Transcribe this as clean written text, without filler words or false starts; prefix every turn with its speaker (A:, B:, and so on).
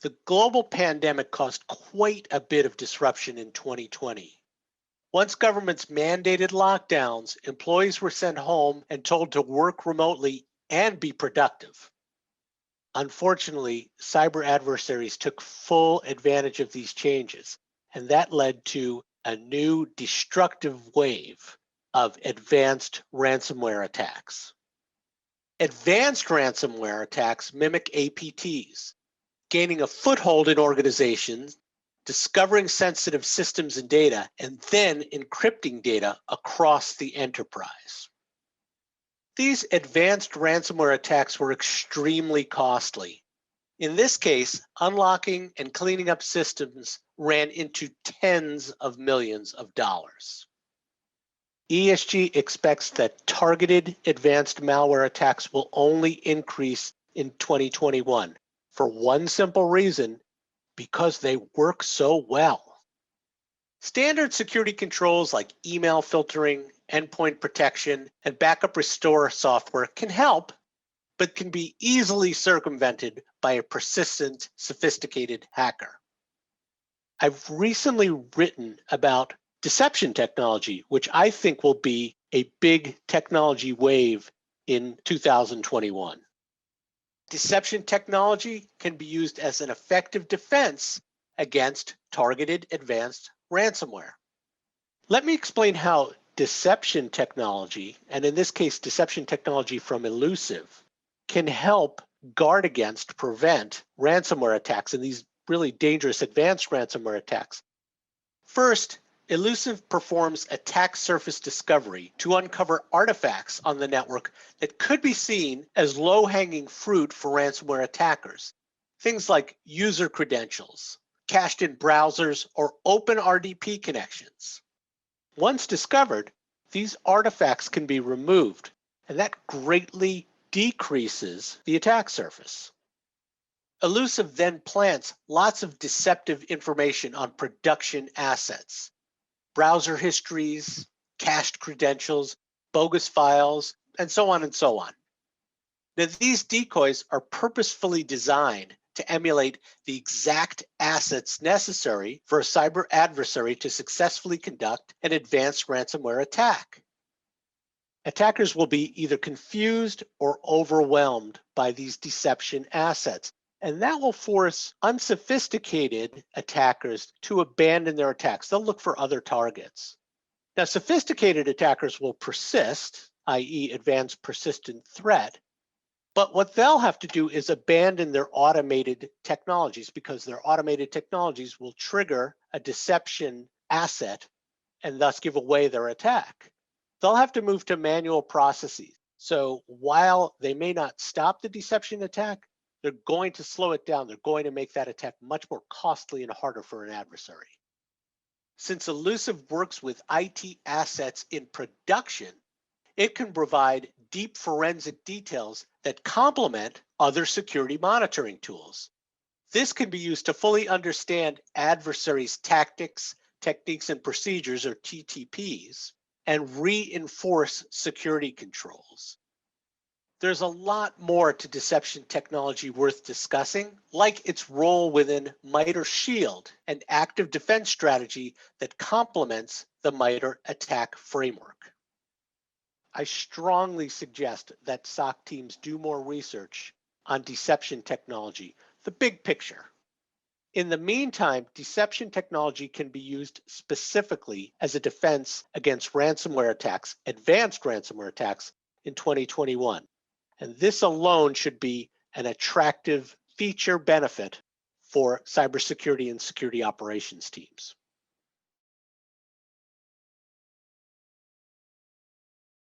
A: The global pandemic caused quite a bit of disruption in 2020. Once governments mandated lockdowns, employees were sent home and told to work remotely and be productive. Unfortunately, cyber adversaries took full advantage of these changes, and that led to a new destructive wave of advanced ransomware attacks. Advanced ransomware attacks mimic APTs, gaining a foothold in organizations, discovering sensitive systems and data, and then encrypting data across the enterprise. These advanced ransomware attacks were extremely costly. In this case, unlocking and cleaning up systems ran into tens of millions of dollars. ESG expects that targeted advanced malware attacks will only increase in 2021 for one simple reason: because they work so well. Standard security controls like email filtering, endpoint protection, and backup restore software can help, but can be easily circumvented by a persistent, sophisticated hacker. I've recently written about deception technology, which I think will be a big technology wave in 2021. Deception technology can be used as an effective defense against targeted advanced ransomware. Let me explain how deception technology, and in this case, deception technology from Illusive, can help guard against, prevent ransomware attacks and these really dangerous advanced ransomware attacks. First, Illusive performs attack surface discovery to uncover artifacts on the network that could be seen as low-hanging fruit for ransomware attackers. Things like user credentials, cached in browsers, or open RDP connections. Once discovered, these artifacts can be removed, and that greatly decreases the attack surface. Illusive then plants lots of deceptive information on production assets: browser histories, cached credentials, bogus files, and so on and so on. Now, these decoys are purposefully designed to emulate the exact assets necessary for a cyber adversary to successfully conduct an advanced ransomware attack. Attackers will be either confused or overwhelmed by these deception assets, and that will force unsophisticated attackers to abandon their attacks. They'll look for other targets. Now, sophisticated attackers will persist, i.e. advanced persistent threat, but what they'll have to do is abandon their automated technologies, because their automated technologies will trigger a deception asset and thus give away their attack. They'll have to move to manual processes. So while they may not stop the deception attack, they're going to slow it down. They're going to make that attack much more costly and harder for an adversary. Since Illusive works with IT assets in production, it can provide deep forensic details that complement other security monitoring tools. This can be used to fully understand adversaries' tactics, techniques, and procedures, or TTPs, and reinforce security controls. There's a lot more to deception technology worth discussing, like its role within MITRE SHIELD, an active defense strategy that complements the MITRE attack framework. I strongly suggest that SOC teams do more research on deception technology, the big picture. In the meantime, deception technology can be used specifically as a defense against ransomware attacks, advanced ransomware attacks in 2021. And this alone should be an attractive feature benefit for cybersecurity and security operations teams.